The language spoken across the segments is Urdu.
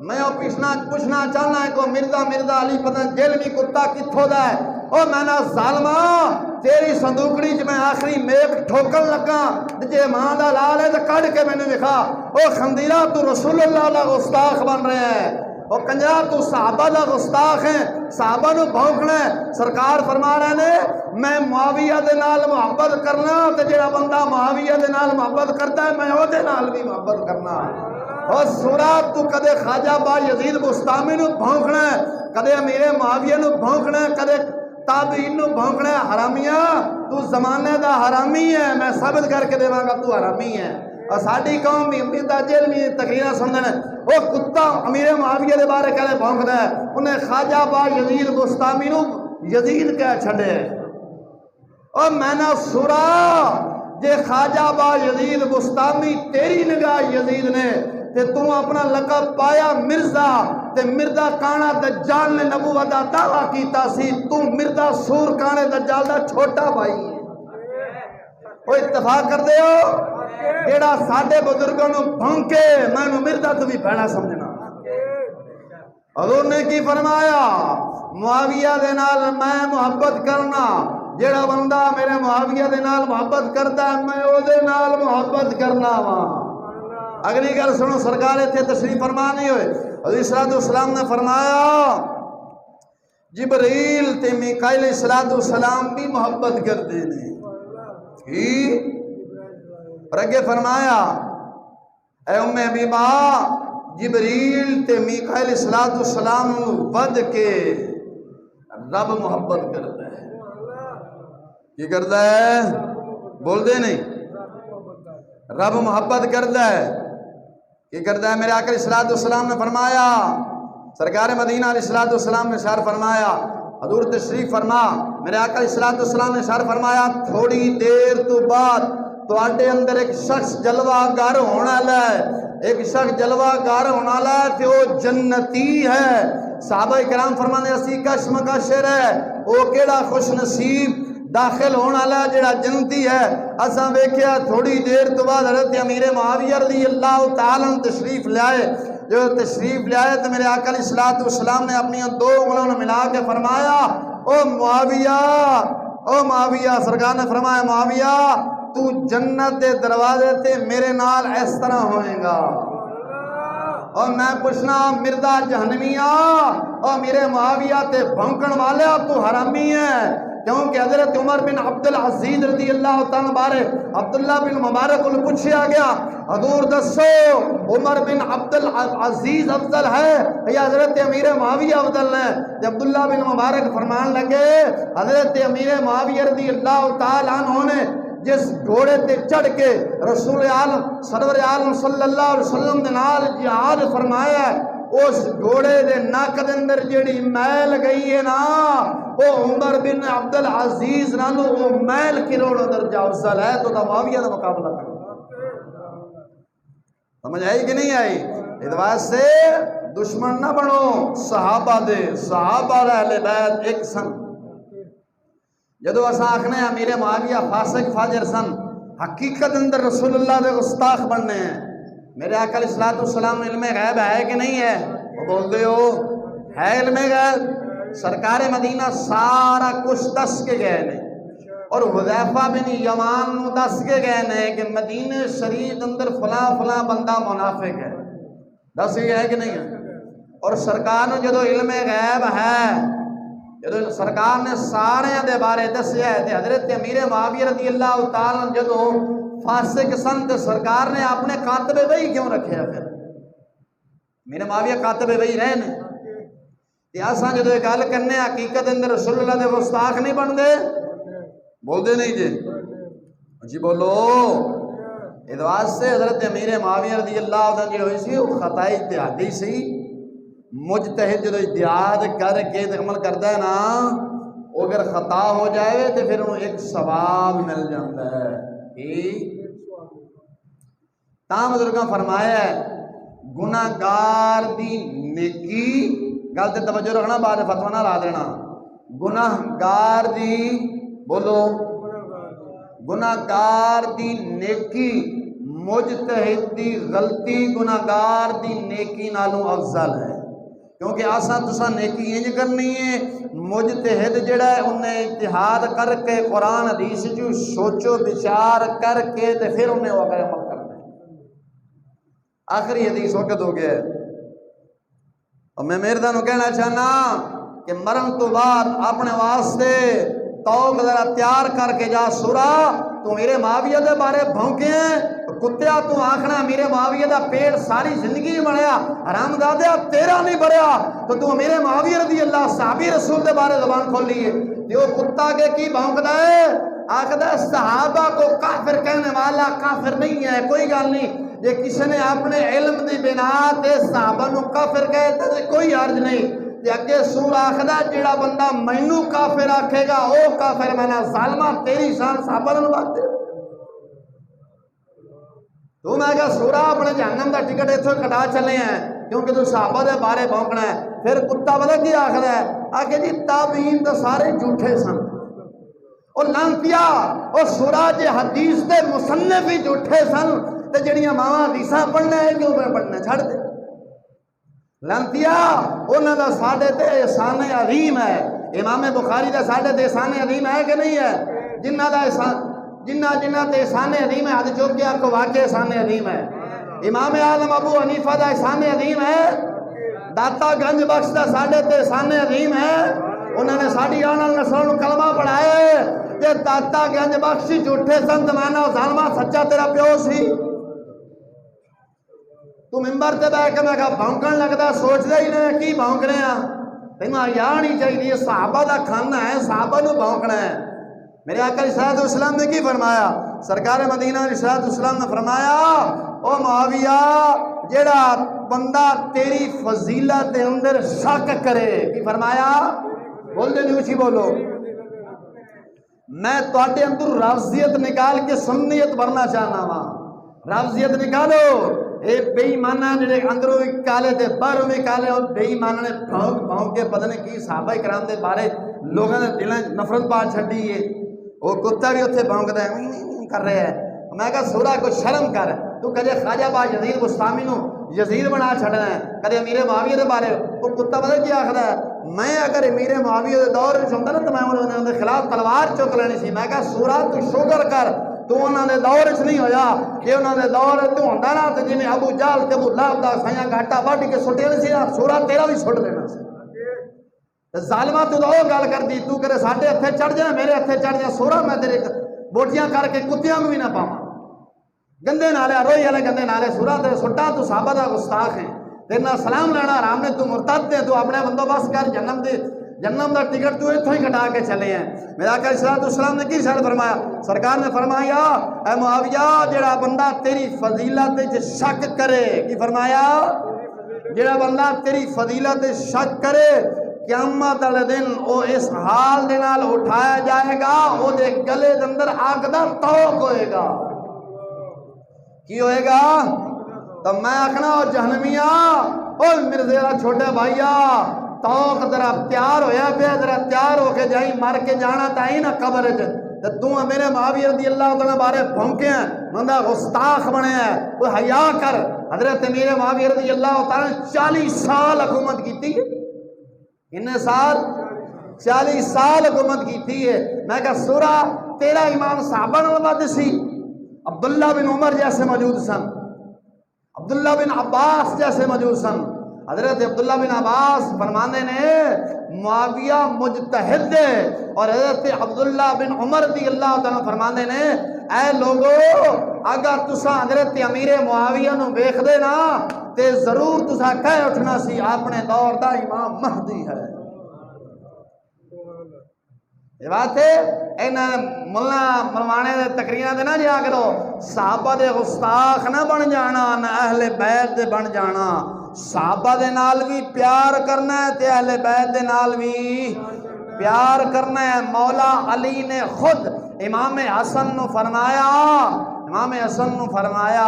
میں پوچھنا چاہنا ہے کو مرزا علی پتہ جیل بھی کتا کتھوں دا ہے او میں نا ظالمہ تیری صندوقڑی میں آخری میک ٹھوکن لگا جے ماں دا لال ہے تو کڑ کے میں نے دکھا او خندیرہ تو رسول اللہ دا گستاخ بن رہے ہیں او کنجرا تو صحابہ دا گستاخ ہیں صحابہ نو بھونکنا ہے سرکار فرما رہے نے میں معاویہ دے نال محبت کرنا تے جڑا بندہ معاویہ دے نال محبت کرتا ہے میں او دے نال بھی محبت کرنا اور سورہ تو کدے خواجہ با یزید بستامی نو بھونکنا ہے کدے امیر معاویہ نو بھونکنا ہے کدے تابعین نو بھونکنا ہے حرامیہ تو زمانے دا حرامی ہے میں ثابت کر کے دیواں گا تو حرامی ہے اور ساڈی قوم بھی امید جیل میں تقریرا سمجھنا وہ کتا امیر معاویہ دے بارے کہے بھونکدا ہے انہیں خواجہ با یزید بستامی نو یزید کہہ چھڈے اور میں نہ سورا جے خواجہ با یزید بستامی تیری نگاہ یزید نے تے تو اپنا لقب پایا مرزا تے مرزا کانا دجال نے نبوت دا دعویٰ کیتا سی تو مرزا سور کانے دجال دا چھوٹا بھائی وہ اتفاق کر دے ہو جیڑا ساڈے بزرگوں نو بھونکے میں نو مرزا تو بھی بھڑا سمجھنا حضور نے کی فرمایا معاویہ دے نال میں محبت کرنا جیڑا بندہ میرے معاویہ دے نال محبت کرتا ہے میں او دے نال محبت کرنا وہاں اگلی گل سنو سرکار تھے تشریف فرما نہیں ہوئے حضور صلی اللہ علیہ وسلم نے فرمایا جبریل تے میکائیل علیہ السلام بھی محبت کرتے ہیں اور اگے فرمایا اے ام حبیبہ جبریل تے میکائیل علیہ السلام ود کے رب محبت کرتا ہے کی کرتا ہے بول دے نہیں رب محبت کرتا ہے کی کرتا ہے میرے آقا علیہ السلام نے فرمایا سرکار مدینہ علیہ السلام نے اشار فرمایا حضور تشریف فرما میرے آقا علیہ السلام نے اشار فرمایا تھوڑی دیر تو بعد تو آٹے اندر ایک شخص جلوہ گر ہونا لائے ایک شخص جلوہ گر ہونا لائے کہ وہ جنتی ہے صحابہ کرام فرمانے اسی کشم کا شر ہے وہ کیڑا خوش نصیب داخل ہونا لائے جڑا جنتی ہے اساں بیکھیا تھوڑی دیر تو بعد حضرت امیر معاویہ رضی اللہ تعالیٰ تشریف لے آئے جو تشریف لے آئے تو میرے آقا علیہ السلام نے اپنی دو انگلیوں نے ملا کے فرمایا او معاویہ سرکار نے فرمایا معاویہ تو جنت دے دروازے تے میرے نال اس طرح ہوئے گا اور میں پوچھنا مرزا جہنمیہ اور میرے معاویہ تے بھونکن والے تو حرامی ہے کیونکہ حضرت عمر بن عبدالعزیز رضی اللہ تعالیٰ بارے عبداللہ بن مبارک کو پوچھا گیا حضور دسو عمر بن عبدالعزیز افضل ہے یا حضرت امیر معاویہ افضل ہے جب عبداللہ بن مبارک فرمان لگے حضرت امیر معاویہ رضی اللہ تعالیٰ عنہ نے جس گھوڑے تے چڑھ کے رسول عالم سرور عالم صلی اللہ علیہ وسلم نے نال جہاد فرمایا ہے اس گھوڑے دے ناک دے اندر جیڑی میل گئی ہے نا وہ عمر بن عبدالعزیز نالو وہ میل کروڑوں درجہ افضل ہے تو معاویہ دا مقابلہ کرو سمجھ آئی کہ نہیں آئی اس واسطے دشمن نہ بنو صحابہ دے صحابہ اہل بیت ایک سن جدو اساں آکھنے امیر معاویہ فاسق فاجر سن حقیقت اندر رسول اللہ دے گستاخ بننے ہیں میرے آقا علیہ السلام علم غیب ہے کہ نہیں ہے وہ بولتے ہو ہے علم غیب سرکار مدینہ سارا کچھ دس کے گئے نے اور حذیفہ بن یمان نو دس کے گئے نے کہ مدینہ شریف اندر فلاں فلاں بندہ منافق ہے دس کے گئے کہ نہیں ہے اور سرکار نے جدو علم غیب ہے جدو سرکار نے سارے دے بارے دسیا ہے حضرت امیر معاویہ رضی اللہ تعالیٰ جدو فاسق سن تے سرکار نے اپنے کاتب وحی کیوں رکھے پھر میرے معاویہ کاتب وحی رہے نے تے اساں جدو یہ گل کرنے حقیقت اندر رسول اللہ دے گستاخ نہیں بن دے بول دے نہیں جی بولو اس واسطے حضرت امیر معاویہ رضی اللہ عنہ جو ہوئی سی وہ خطا اجتہادی سی مجتہد جدو اجتہاد کر کے عمل کرتا ہے نا وہ اگر خطا ہو جائے تو پھر انہوں ایک ثواب مل جاتا ہے تاں بزرگاں فرمایا ہے گناہگار دی نیکی گل تے توجہ رکھنا بعد فتوی نہ لا دینا گناہگار دی بولو گناہگار دی نیکی مجتہد دی غلطی گناہگار دی نیکی نالوں افضل ہے، کیونکہ آسان تسا نیکی انج کرنی ہے، مجتہد جڑا ہے انہیں اتحاد کر کے قرآن حدیث جو سوچو بچار کر کے تے پھر انہیں وہ اگر عمل کرنا ہے۔ آخری حدیث وقت ہو گیا ہے، اور میں میردانوں کہنا چاہنا کہ مرن تو بعد اپنے واسطے توق ذرا تیار کر کے جا سورا تو میرے معاویہ دے بارے بھونکے ہیں کتیا تو آخنا میرے معاویہ دا پیڑ ساری زندگی بڑھیا حرام دادیا تیرا نہیں بڑھیا تو میرے معاویہ رضی اللہ صحابی رسول دے بارے زبان کھول لیے جو کتا کے کی بھونکتا ہے آخدہ صحابہ کو کافر کہنے والا کافر نہیں ہے، کوئی گال نہیں، یہ کسی نے اپنے علم دی بنا تے صحابہ نو کافر کہتے تھے کوئی حرج نہیں، تے اگے سورہ آخدہ جیڑا بندہ مینو کافر آکھے گا او کافر میں نے ظالمہ تیری شان صحابہ نو بات دے تو میں کہا سورہ اپنے جہنم دا ٹکٹ ایتھے کٹا چلے ہیں کیونکہ تو صحابہ دے بارے بھونکنا ہے۔ پھر کتا پتہ کی آخر ہے آکھے جی تابعین تو سارے جھوٹے سن، اور لانتیا اور سورہ جے حدیث دے مصنف بھی جھوٹے سن تے جڑیاں ماواں حدیثاں پڑھنا ہے کیوں پہ پڑھنا چھڑ دے لانتیا انہاں دا ساڈے تے احسان عظیم ہے، امام بخاری دا ساڈے تے احسان عظیم ہے کہ نہیں ہے؟ جنہ دا احسان جنہ تے احسان عظیم ہے حد چوک کے آپ کو واقع احسان عظیم ہے، امام اعظم ابو حنیفہ دا احسان عظیم ہے، داتا گنج بخش دا ساڈے تے احسان عظیم ہے، انہوں نے ساڑی آنا نسلوں کلمہ پڑھائے کہ داتا گنج بخش جھوٹے سن زمانہ ظالمہ سچا تیرا پیو سی تو ممبر تے بیٹھ کے میں کہا بھونکن لگتا سوچ دے ہی نہیں کی بھونک رہے ہیں تینوں آیا نہیں چاہیے صحابہ دا کھانا ہے صحابہ نو بھونکنا ہے۔ میرے آقا علیہ الصلوۃ والسلام نے کی فرمایا؟ سرکار مدینہ علیہ الصلوۃ والسلام نے فرمایا او معاویہ جیڑا بندہ تیری فضیلت دے اندر شک کرے، کی فرمایا؟ بول دے نیوچی بولو، میں تواڈے اندر رافضیت نکال کے سنیت بھرنا چاہنا وا، رافضیت نکالو، اے بے ایمانہ جڑے اندروں بھی کالے تے باہروں بھی کالے اور بے ایمانہ نے بھونک بھونک کے پتہ نہیں کی صحابہ کرام دے بارے لوگوں نے دلیں نفرت پا چھڈی ہے، وہ کتا بھی اتنے بھونکتا ہے کر رہے ہیں، میں کہا سورہ کو شرم کر تو کدے خواجہ با یزید بستامی نو یزید بنا چھڑنا ہے، کدے امیر معاویہ دے بارے وہ کتا پتہ کیا آخر ہے میں اگر امیر معاویہ دے دور میں ہوتا نا تو میں انہوں نے خلاف تلوار چک لینی سی، میں کہا سورہ تو شکر کر تو انہوں نے دور اس نہیں ہویا کہ انہوں نے دور تو ہوتا نا تو جنہیں ابو جال تے ابو لہب دا سائیاں گھاٹا بڑھ کے سٹے نہیں سی سورہ تیرا بھی سٹ دینا سی ظالمہ تو دو گل کر دی تو کرے ساڈے ہتھے چڑھ جائے میرے ہتھے چڑھ جائے سورہ میں تیرے بوٹیاں کر کے کتیاں بھی نہ پاواں گندے نالے روئی والے گندے نالے سورہ تیرے سٹا تو صحابہ دا گستاخ ہیں تیرنا سلام لینا حرام نے تو مرتد دے تو اپنے بندوبست کر جنم دا ٹکٹ تو اتھوں ہی کٹا کے چلے ہیں۔ میرا آقا علیہ السلام نے کی ارشاد فرمایا؟ سرکار نے فرمایا اے معاویہ جڑا بندہ تیری فضیلت وچ شک کرے، کی فرمایا؟ جڑا بندہ تیری فضیلت وچ شک کرے قیامت والے دن او اس حال دے نال اٹھایا جائے گا او دے گلے دے اندر آگ دا توق ہوئے گا، کی ہوئے گا؟ تو میں آکھنا او جہنمیاں او مرزے دا چھوٹے بھائیا توق ذرا تیار ہویا پہ ذرا تیار ہو کے جائی مر کے جانا تائی نا قبر تو میرے معاویہ رضی اللہ تعالیٰ بارے بھونکے ہیں بندہ گستاخ بنے ہیں وہ حیا کر۔ حضرت میرے معاویہ رضی اللہ تعالیٰ 40 سال حکومت کی تھی، کتنے سال؟ 40 سال حکومت کی تھی ہے۔ میں کہا سورہ تیرا ایمان صحابہ نال ود سی، عبداللہ بن عمر جیسے موجود سن، عبداللہ بن عباس جیسے موجود سن۔ حضرت عبداللہ بن عباس فرمانے نے معاویہ مجتہد ہے اور حضرت عبداللہ بن عمر رضی اللہ تعالیٰ فرمانے نے اے لوگو اگر تسا حضرت امیر معاویہ نو ویکھ دے نا تے ضرور تسا کہہ اٹھنا سی اپنے دور دا امام مہدی ہے۔ یہ بات ہے انہاں ملا ملوانے دے تقریراں دے نہ جا کرو، صحابہ دے گستاخ نہ بن جانا نہ اہل بیت دے بن جانا، صحابہ دے نال بھی پیار کرنا ہے تے اہل بیت دے نال بھی پیار کرنا ہے۔ مولا علی نے خود امام حسن نو فرمایا، امام حسن نو فرمایا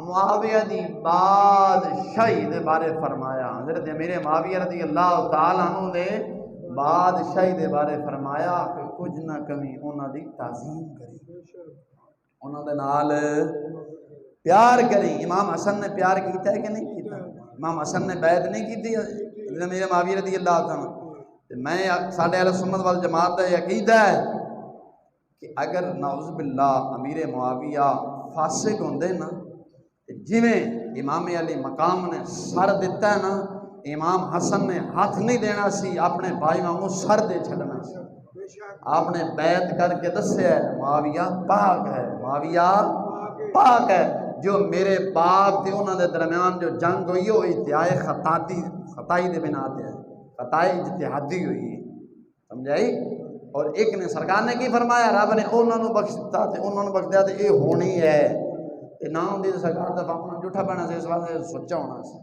معاویہ دی بادشاہی دے بارے فرمایا، حضرت امیر معاویہ رضی اللہ تعالیٰ عنہ نے بادشاہی دے بارے فرمایا کہ کچھ نہ کمی انہاں دی تعظیم کری، انہاں دے نال پیار کریں. امام حسن نے پیار کیتا ہے کہ نہیں کیتا؟ امام حسن نے بیعت نہیں کی امیر معاویہ رضی اللہ عنہ. میں ساڈے اہل سنت وال جماعت کا عقیدہ ہے کہ اگر نعوذ باللہ امیر معاویہ فاسق ہوندے نا، جویں امام علی مقام نے سر دیتا ہے نا، امام حسن نے ہاتھ نہیں دینا سی، اپنے بھائی وانگوں سر دے چھڑنا سی. آپ نے بیعت کر کے دسیا ہے معاویہ پاک ہے، معاویہ پاک ہے. جو میرے باپ تے انہاں دے درمیان جو جنگ ہوئی وہ ادعائے خطائی دے بنا تے ہے، خطائی اجتہادی ہوئی ہے، سمجھائی. اور ایک نے سرکار نے کی فرمایا، رب نے انہاں نوں بخش دتا تے انہاں نوں بخش دیا تے اے ہونی ہے. تے نہ ہوندی تے سرکار دا فامنا جھوٹا پینا سی، اس واسطے سچا ہونا سی.